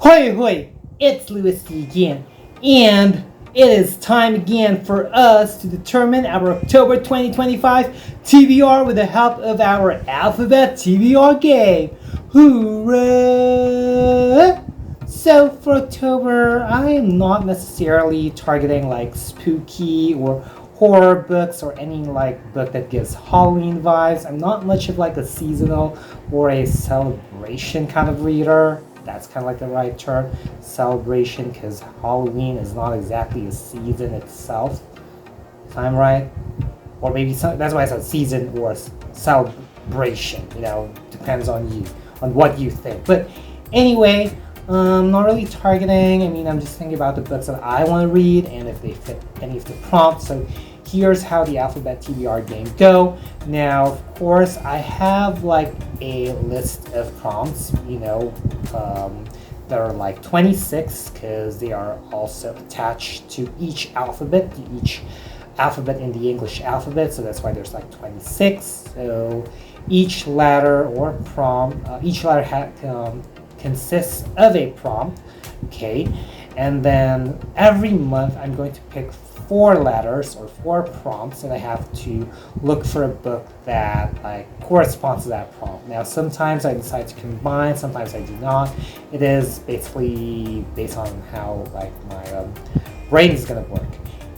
Hoi hoi, it's louisity again, and it is time again for us to determine our October 2025 TBR with the help of our alphabet TBR game. Hoorah! So for October, I am not necessarily targeting like spooky or horror books or any like book that gives Halloween vibes. I'm not much of like a seasonal or a celebration kind of reader. That's kind of like the right term, celebration, because Halloween is not exactly a season itself, if I'm right. Or maybe that's why I said season or celebration, depends on you, on what you think. But anyway, not really targeting. I'm just thinking about the books that I want to read and if they fit any of the prompts. So here's how the alphabet TBR game go. Now, of course, I have like a list of prompts, that are like 26 because they are also attached to each alphabet, in the English alphabet. So that's why there's like 26. So each letter or prompt, consists of a prompt, okay? And then every month I'm going to pick 4 letters or 4 prompts, and I have to look for a book that like corresponds to that prompt. Now sometimes I decide to combine, sometimes I do not. It is basically based on how like my brain is gonna work.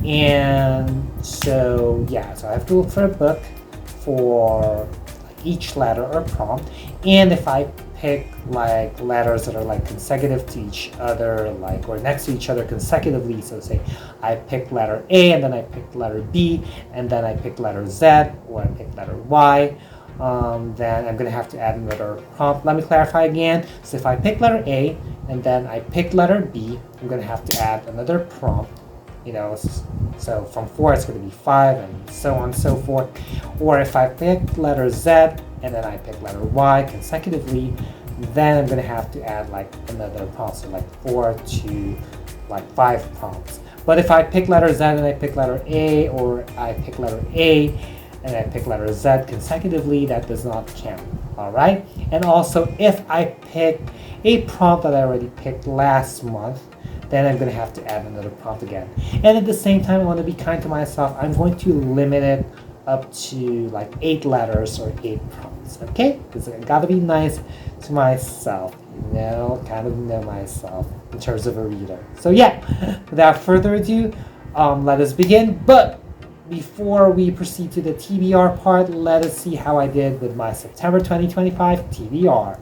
And so so I have to look for a book for like each letter or prompt, and if I pick like letters that are like consecutive to each other, like or next to each other consecutively. So say I pick letter A and then I pick letter B and then I pick letter Z or I pick letter Y, then I'm gonna have to add another prompt. Let me clarify again. So if I pick letter A and then I pick letter B, I'm gonna have to add another prompt. So from 4 it's going to be 5 and so on and so forth. Or if I pick letter Z and then I pick letter Y consecutively, then I'm going to have to add like another prompt, so like 4 to like 5 prompts. But if I pick letter Z and I pick letter A, or I pick letter A and I pick letter Z consecutively, that does not count. Alright? And also if I pick a prompt that I already picked last month, then I'm going to have to add another prompt again. And at the same time, I want to be kind to myself. I'm going to limit it up to like 8 letters or 8 prompts, okay? Because I got to be nice to myself, kind of know myself in terms of a reader. So without further ado, let us begin. But before we proceed to the TBR part, let us see how I did with my September 2025 TBR.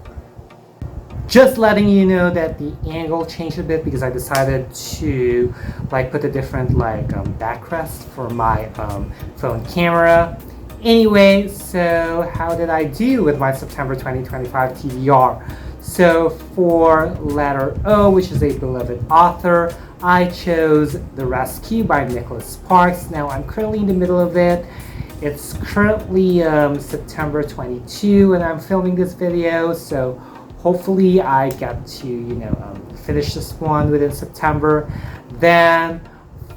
Just letting you know that the angle changed a bit because I decided to like put a different backrest for my phone camera. Anyway, so how did I do with my September 2025 TBR? So for letter O, which is a beloved author, I chose The Rescue by Nicholas Sparks. Now I'm currently in the middle of it. It's currently September 22 and I'm filming this video, so hopefully I get to finish this one within September. Then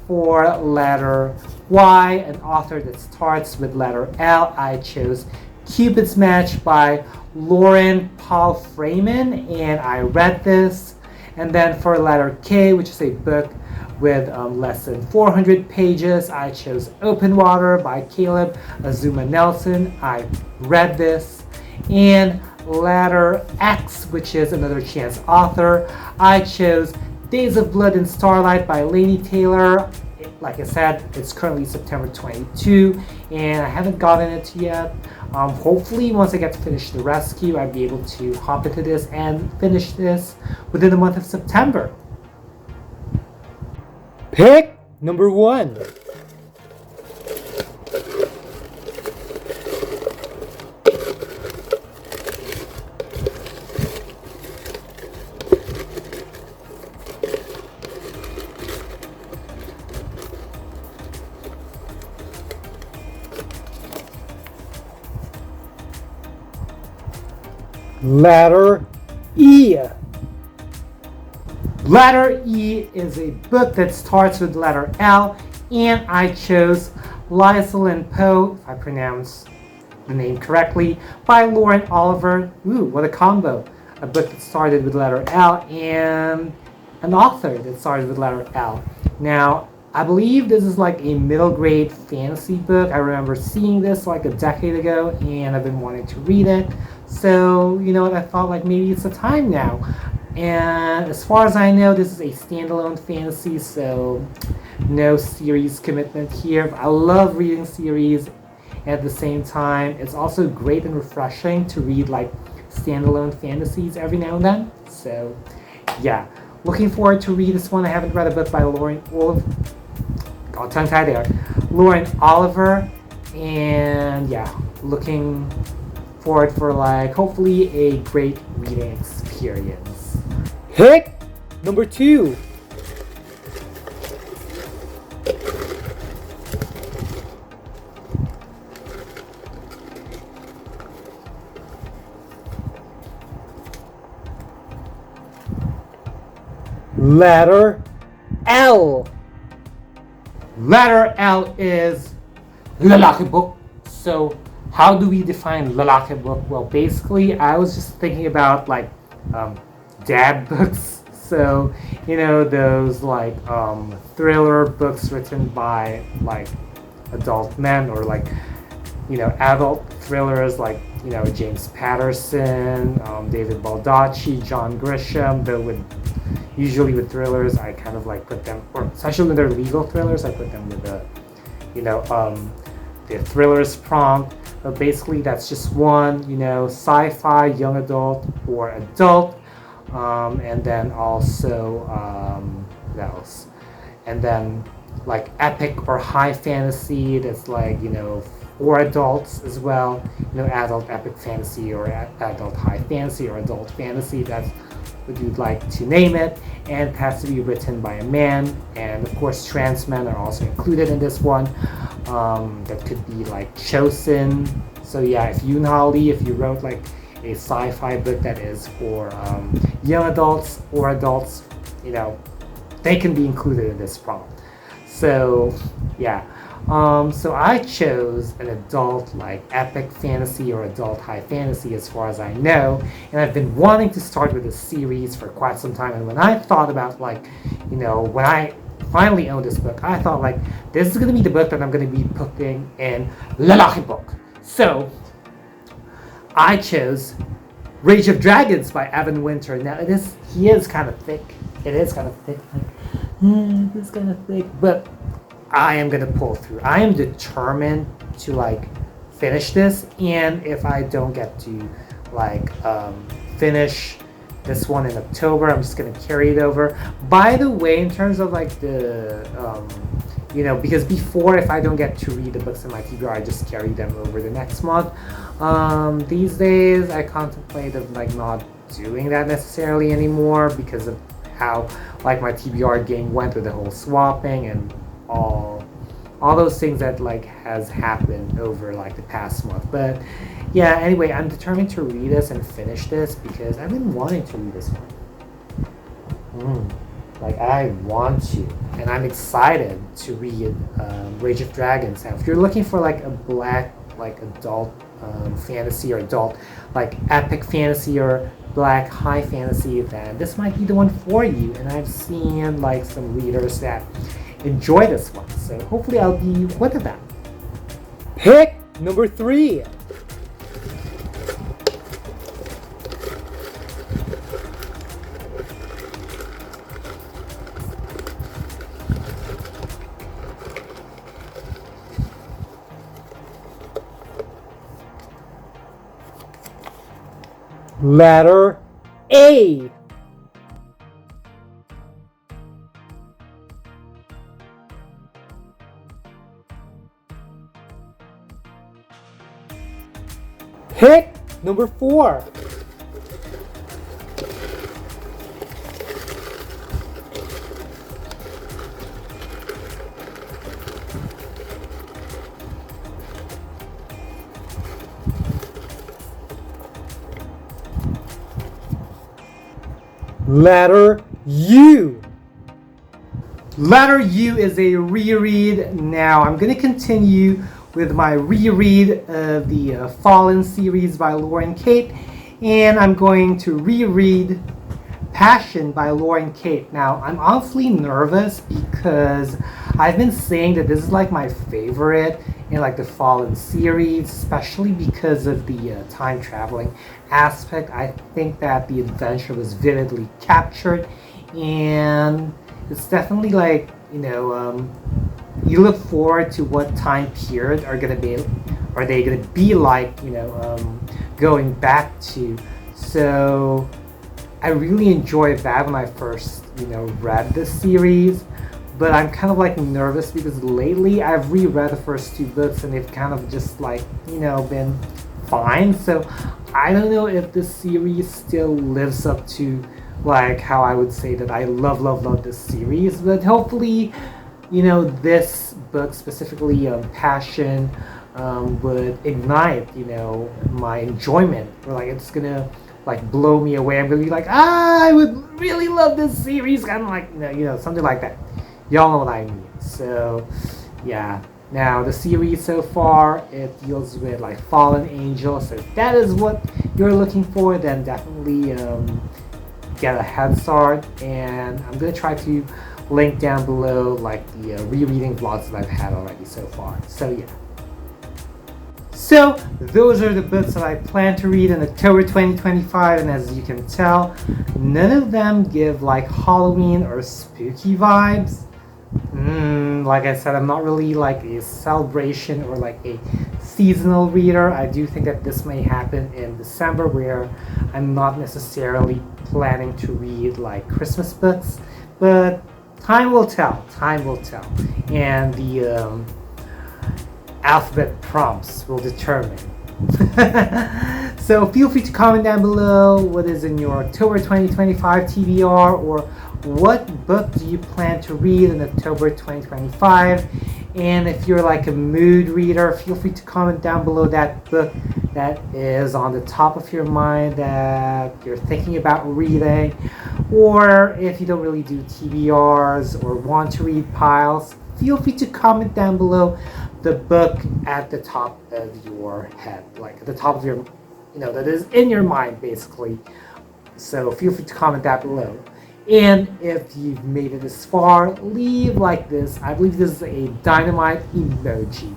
for letter Y, an author that starts with letter L, I chose Cupid's Match by Lauren Paul Freeman, and I read this. And then for letter K, which is a book with less than 400 pages, I chose Open Water by Caleb Azuma Nelson. I read this. And letter X, which is another Chance author, I chose Days of Blood and Starlight by Laini Taylor. Like I said, it's currently September 22 and I haven't gotten it yet. Hopefully once I get to finish The Rescue, I'll be able to hop into this and finish this within the month of September. Pick number 1. Letter E. Letter E is a book that starts with letter L, and I chose Lysel and Poe, if I pronounce the name correctly, by Lauren Oliver. Ooh, what a combo. a book that started with letter L, and an author that started with letter L. Now, I believe this is like a middle grade fantasy book. I remember seeing this like a decade ago, and I've been wanting to read it. So, you know what, I thought like maybe it's the time now. And as far as I know, this is a standalone fantasy, so no series commitment here. I love reading series. At the same time, it's also great and refreshing to read like standalone fantasies every now and then. So, yeah, looking forward to read this one. I haven't read a book by Lauren Oliver. Got tongue tied there. Lauren Oliver, and yeah, looking forward for like hopefully a great reading experience. Pick number 2. Letter L. Letter L is lalaki book. So how do we define lalaki book? Well, basically, I was just thinking about like dad books. So, you know, those like thriller books written by like adult men, or like, you know, adult thrillers like, you know, James Patterson, David Baldacci, John Grisham. Though usually with thrillers, I kind of like put them, or especially when they're legal thrillers, I put them with the, you know, the thriller's prompt. But basically, that's just one, you know, sci-fi, young adult, or adult, and then also what else? And then like epic or high fantasy. That's like, you know, for adults as well. You know, adult epic fantasy, or adult high fantasy, or adult fantasy. That's what you'd like to name it, and it has to be written by a man, and of course trans men are also included in this one. That could be like chosen. So yeah, if you wrote like a sci-fi book that is for young adults or adults, you know, they can be included in this prompt. So yeah, so I chose an adult like epic fantasy or adult high fantasy as far as I know, and I've been wanting to start with this series for quite some time. And when I thought about like, you know, when I finally owned this book, I thought like, this is going to be the book that I'm going to be putting in lalaki book. So I chose Rage of Dragons by Evan Winter. Now he is kind of thick. It is kind of thick. Like, it's kind of thick, but I am gonna pull through. I am determined to like finish this, and if I don't get to like finish this one in October, I'm just gonna carry it over. By the way, in terms of like the you know, because before, if I don't get to read the books in my TBR, I just carry them over the next month. These days, I contemplated like not doing that necessarily anymore because of how like my TBR game went with the whole swapping and all those things that like has happened over like the past month. But yeah, anyway, I'm determined to read this and finish this because I've been wanting to read this one. Like I want to, and I'm excited to read Rage of Dragons. Now, if you're looking for like a black like adult fantasy, or adult like epic fantasy, or black high fantasy, then this might be the one for you. And I've seen like some readers that enjoy this one, so hopefully I'll be one of them. Pick number 3. Letter A. Pick number 4. Letter U. Letter U is a reread. Now I'm going to continue with my reread of the Fallen series by Lauren Kate. and I'm going to reread Passion by Lauren Kate. Now, I'm awfully nervous because I've been saying that this is like my favorite in like the Fallen series, especially because of the time traveling aspect. I think that the adventure was vividly captured, and it's definitely like, you look forward to what time period are they gonna be like, going back to. So I really enjoyed that when I first, read this series, but I'm kind of like nervous because lately I've reread the first two books and they've kind of just like, been fine. So I don't know if this series still lives up to like how I would say that I love this series, but hopefully, this book specifically, Passion, would ignite, my enjoyment, or like it's gonna like blow me away. I'm gonna be like, I would really love this series, kind of like, something like that. Y'all know what I mean. So yeah, now the series so far, it deals with like fallen angels. So if that is what you're looking for, then definitely get a head start. And I'm gonna try to link down below like the rereading vlogs that I've had already so far. So yeah. So those are the books that I plan to read in October 2025, and as you can tell, none of them give like Halloween or spooky vibes. Like I said, I'm not really like a celebration or like a seasonal reader. I do think that this may happen in December, where I'm not necessarily planning to read like Christmas books, but time will tell. Time will tell, and the alphabet prompts will determine. So feel free to comment down below what is in your October 2025 TBR, or what book do you plan to read in October 2025. And if you're like a mood reader, feel free to comment down below that book that is on the top of your mind that you're thinking about reading. Or if you don't really do TBRs or want to read piles, feel free to comment down below the book at the top of your head, like at the top of your, that is in your mind basically. So feel free to comment that below. And if you've made it this far, leave like this. I believe this is a dynamite emoji.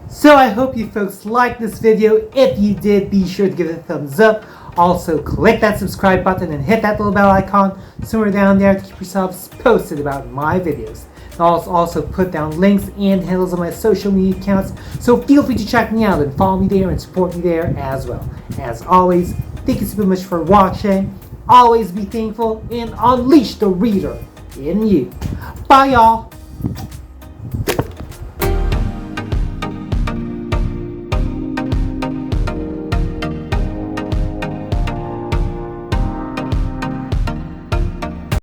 So I hope you folks liked this video. If you did, be sure to give it a thumbs up. Also, click that subscribe button and hit that little bell icon somewhere down there to keep yourselves posted about my videos. I'll also put down links and handles on my social media accounts, so feel free to check me out and follow me there and support me there as well. As always, thank you so much for watching. Always be thankful and unleash the reader in you. Bye, y'all.